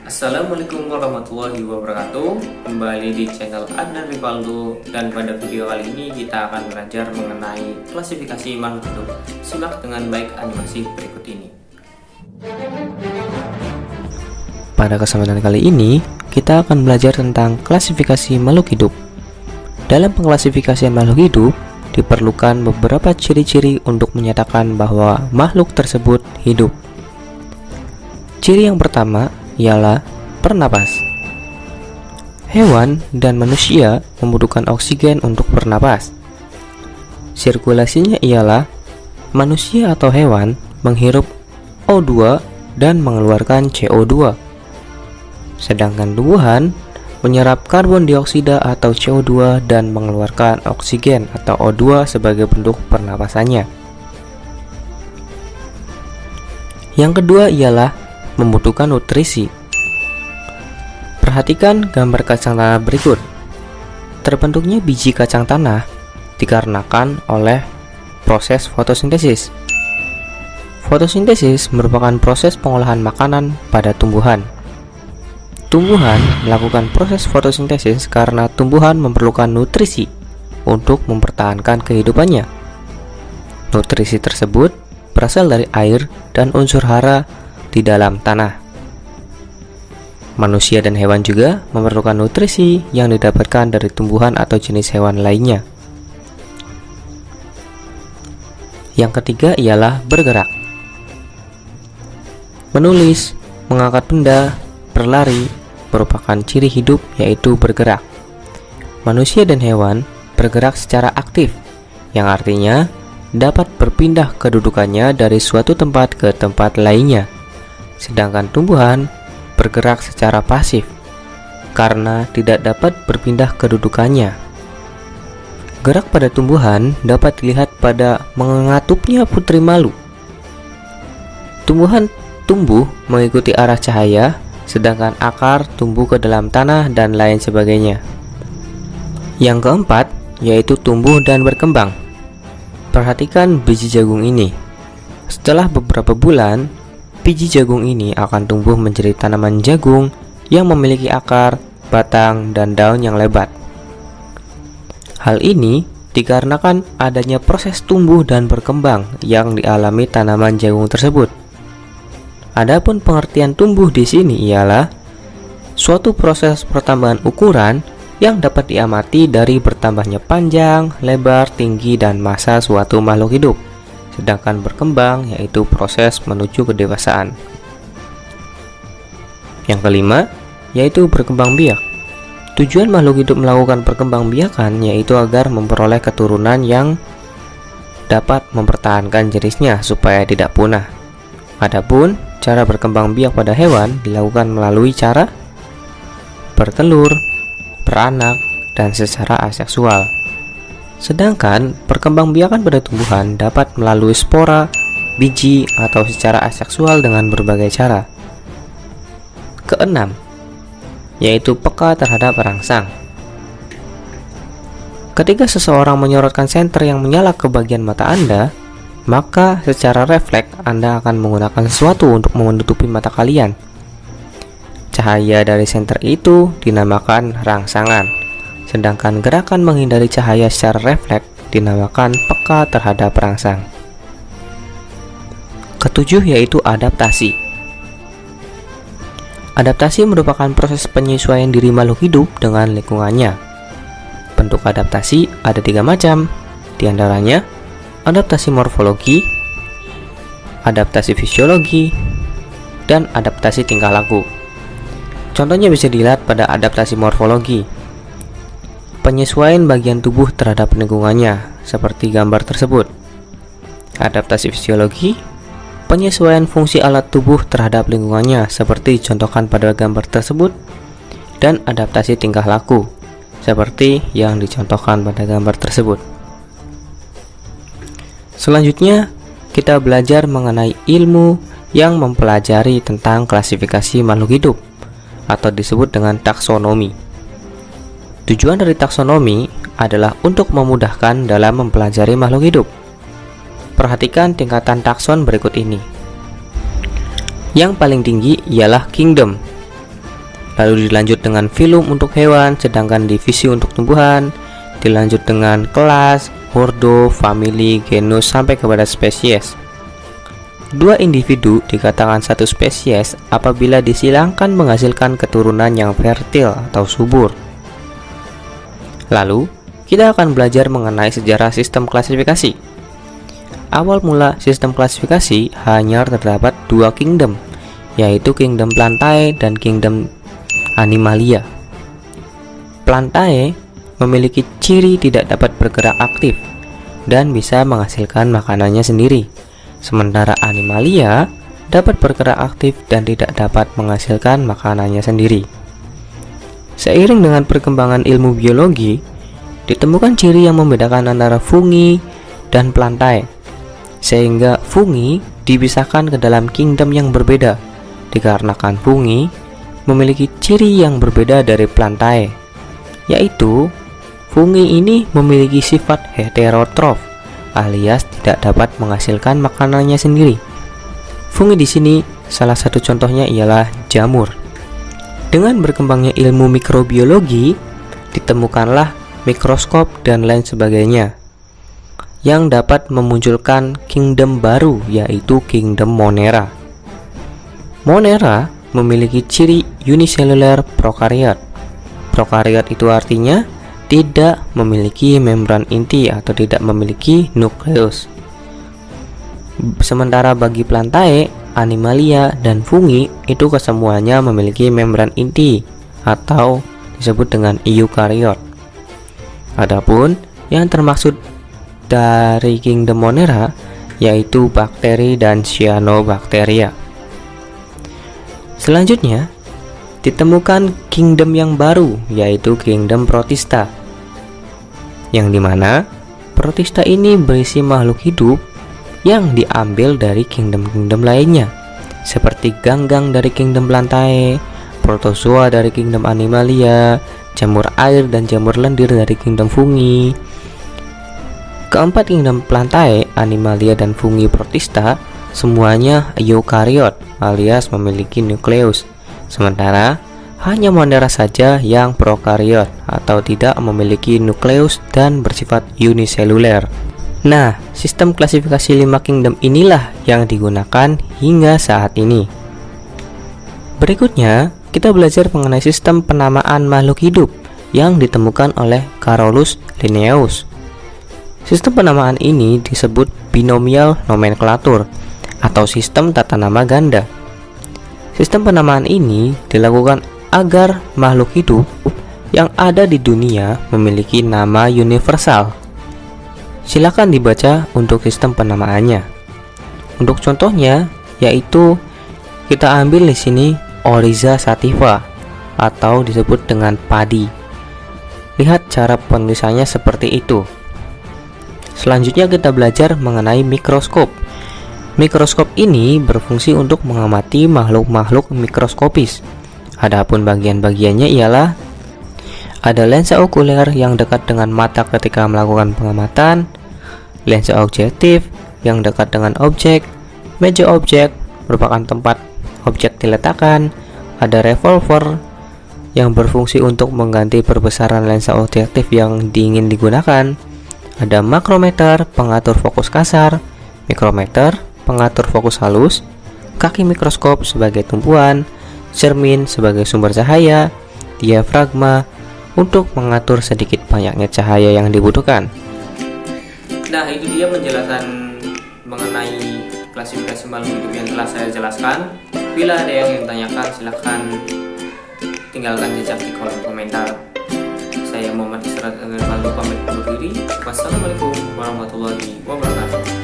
Assalamualaikum warahmatullahi wabarakatuh. Kembali di channel Adnan Rivaldo, dan pada video kali ini kita akan belajar mengenai klasifikasi makhluk hidup. Simak dengan baik animasi berikut ini. Pada kesempatan kali ini kita akan belajar tentang klasifikasi makhluk hidup. Dalam pengklasifikasian makhluk hidup diperlukan beberapa ciri-ciri untuk menyatakan bahwa makhluk tersebut hidup. Ciri yang pertama ialah bernapas. Hewan dan manusia membutuhkan oksigen untuk bernapas. Sirkulasinya ialah manusia atau hewan menghirup O2 dan mengeluarkan CO2. Sedangkan tumbuhan menyerap karbon dioksida atau CO2 dan mengeluarkan oksigen atau O2 sebagai bentuk pernapasannya. Yang kedua ialah membutuhkan nutrisi. Perhatikan gambar kacang tanah berikut. Terbentuknya biji kacang tanah dikarenakan oleh proses fotosintesis. Fotosintesis merupakan proses pengolahan makanan pada tumbuhan. Tumbuhan melakukan proses fotosintesis karena tumbuhan memerlukan nutrisi untuk mempertahankan kehidupannya. Nutrisi tersebut berasal dari air dan unsur hara di dalam tanah. Manusia dan hewan juga memerlukan nutrisi yang didapatkan dari tumbuhan atau jenis hewan lainnya. Yang ketiga ialah bergerak. Menulis, mengangkat benda, berlari merupakan ciri hidup, yaitu bergerak. Manusia dan hewan bergerak secara aktif, yang artinya dapat berpindah kedudukannya dari suatu tempat ke tempat lainnya. Sedangkan tumbuhan bergerak secara pasif karena tidak dapat berpindah kedudukannya. Gerak pada tumbuhan dapat dilihat pada mengatupnya putri malu. Tumbuhan tumbuh mengikuti arah cahaya, sedangkan akar tumbuh ke dalam tanah dan lain sebagainya. Yang keempat yaitu tumbuh dan berkembang. Perhatikan biji jagung ini. Setelah beberapa bulan, biji jagung ini akan tumbuh menjadi tanaman jagung yang memiliki akar, batang, dan daun yang lebat. Hal ini dikarenakan adanya proses tumbuh dan berkembang yang dialami tanaman jagung tersebut. Adapun pengertian tumbuh di sini ialah suatu proses pertambahan ukuran yang dapat diamati dari bertambahnya panjang, lebar, tinggi, dan massa suatu makhluk hidup. Sedangkan berkembang yaitu proses menuju kedewasaan. Yang kelima yaitu berkembang biak. Tujuan makhluk hidup melakukan perkembangbiakan yaitu agar memperoleh keturunan yang dapat mempertahankan jenisnya supaya tidak punah. Adapun cara berkembang biak pada hewan dilakukan melalui cara bertelur, beranak, dan secara aseksual. Sedangkan perkembangbiakan pada tumbuhan dapat melalui spora, biji, atau secara aseksual dengan berbagai cara. Keenam, yaitu peka terhadap rangsang. Ketika seseorang menyorotkan senter yang menyala ke bagian mata Anda, maka secara refleks Anda akan menggunakan sesuatu untuk menutupi mata kalian. Cahaya dari senter itu dinamakan rangsangan. Sedangkan gerakan menghindari cahaya secara refleks dinamakan peka terhadap rangsang. Ketujuh yaitu adaptasi. Adaptasi merupakan proses penyesuaian diri makhluk hidup dengan lingkungannya. Bentuk adaptasi ada 3 macam, diantaranya adaptasi morfologi, adaptasi fisiologi, dan adaptasi tingkah laku. Contohnya bisa dilihat pada adaptasi morfologi. Penyesuaian bagian tubuh terhadap lingkungannya, seperti gambar tersebut. Adaptasi fisiologi, penyesuaian fungsi alat tubuh terhadap lingkungannya, seperti dicontohkan pada gambar tersebut. Dan adaptasi tingkah laku, seperti yang dicontohkan pada gambar tersebut. Selanjutnya, kita belajar mengenai ilmu yang mempelajari tentang klasifikasi makhluk hidup, atau disebut dengan taksonomi. Tujuan dari taksonomi adalah untuk memudahkan dalam mempelajari makhluk hidup. Perhatikan tingkatan takson berikut ini. Yang paling tinggi ialah kingdom. lalu dilanjut dengan filum untuk hewan, sedangkan divisi untuk tumbuhan, dilanjut dengan kelas, ordo, famili, genus, sampai kepada spesies. Dua individu dikatakan satu spesies apabila disilangkan menghasilkan keturunan yang fertil atau subur. Lalu, kita akan belajar mengenai sejarah sistem klasifikasi. Awal mula sistem klasifikasi hanya terdapat dua kingdom, yaitu kingdom Plantae dan kingdom Animalia. Plantae memiliki ciri tidak dapat bergerak aktif dan bisa menghasilkan makanannya sendiri. Sementara Animalia dapat bergerak aktif dan tidak dapat menghasilkan makanannya sendiri. Seiring dengan perkembangan ilmu biologi, ditemukan ciri yang membedakan antara fungi dan Plantae, sehingga fungi dipisahkan ke dalam kingdom yang berbeda, dikarenakan fungi memiliki ciri yang berbeda dari Plantae, yaitu fungi ini memiliki sifat heterotrof, alias tidak dapat menghasilkan makanannya sendiri. Fungi di sini salah satu contohnya ialah jamur. Dengan berkembangnya ilmu mikrobiologi, ditemukanlah mikroskop dan lain sebagainya yang dapat memunculkan kingdom baru, yaitu kingdom Monera. Monera memiliki ciri unicellular prokariot. Prokariot itu artinya tidak memiliki membran inti atau tidak memiliki nukleus. Sementara bagi Plantae, Animalia, dan fungi itu kesemuanya memiliki membran inti atau disebut dengan eukariot. Adapun yang termaksud dari kingdom Monera yaitu bakteri dan cyanobacteria. Selanjutnya, ditemukan kingdom yang baru, yaitu kingdom Protista, yang dimana Protista ini berisi makhluk hidup yang diambil dari kingdom-kingdom lainnya, seperti ganggang dari kingdom Plantae, protozoa dari kingdom Animalia, jamur air dan jamur lendir dari kingdom fungi. Keempat kingdom Plantae, Animalia, dan fungi Protista semuanya eukariot alias memiliki nukleus. Sementara hanya Monera saja yang prokariot atau tidak memiliki nukleus dan bersifat uniseluler. Nah, sistem klasifikasi 5 kingdom inilah yang digunakan hingga saat ini. Berikutnya, kita belajar mengenai sistem penamaan makhluk hidup yang ditemukan oleh Carolus Linnaeus. Sistem penamaan ini disebut binomial nomenklatur atau sistem tata nama ganda. Sistem penamaan ini dilakukan agar makhluk hidup yang ada di dunia memiliki nama universal. Silakan dibaca untuk sistem penamaannya. Untuk contohnya, yaitu kita ambil di sini Oryza sativa atau disebut dengan padi. Lihat cara penulisannya seperti itu. Selanjutnya kita belajar mengenai mikroskop. Mikroskop ini berfungsi untuk mengamati makhluk-makhluk mikroskopis. Adapun bagian-bagiannya ialah ada lensa okuler yang dekat dengan mata ketika melakukan pengamatan, lensa objektif yang dekat dengan objek, meja objek merupakan tempat objek diletakkan, ada revolver yang berfungsi untuk mengganti perbesaran lensa objektif yang diingin digunakan, ada makrometer pengatur fokus kasar, mikrometer pengatur fokus halus, kaki mikroskop sebagai tumpuan, cermin sebagai sumber cahaya, diafragma untuk mengatur sedikit banyaknya cahaya yang dibutuhkan. Nah, itu dia penjelasan mengenai klasifikasi makhluk hidup yang telah saya jelaskan. Bila ada yang ingin tanyakan, silahkan tinggalkan jejak di kolom komentar. Saya Muhammad Isra dengan pamit undur diri. Wassalamualaikum warahmatullahi wabarakatuh.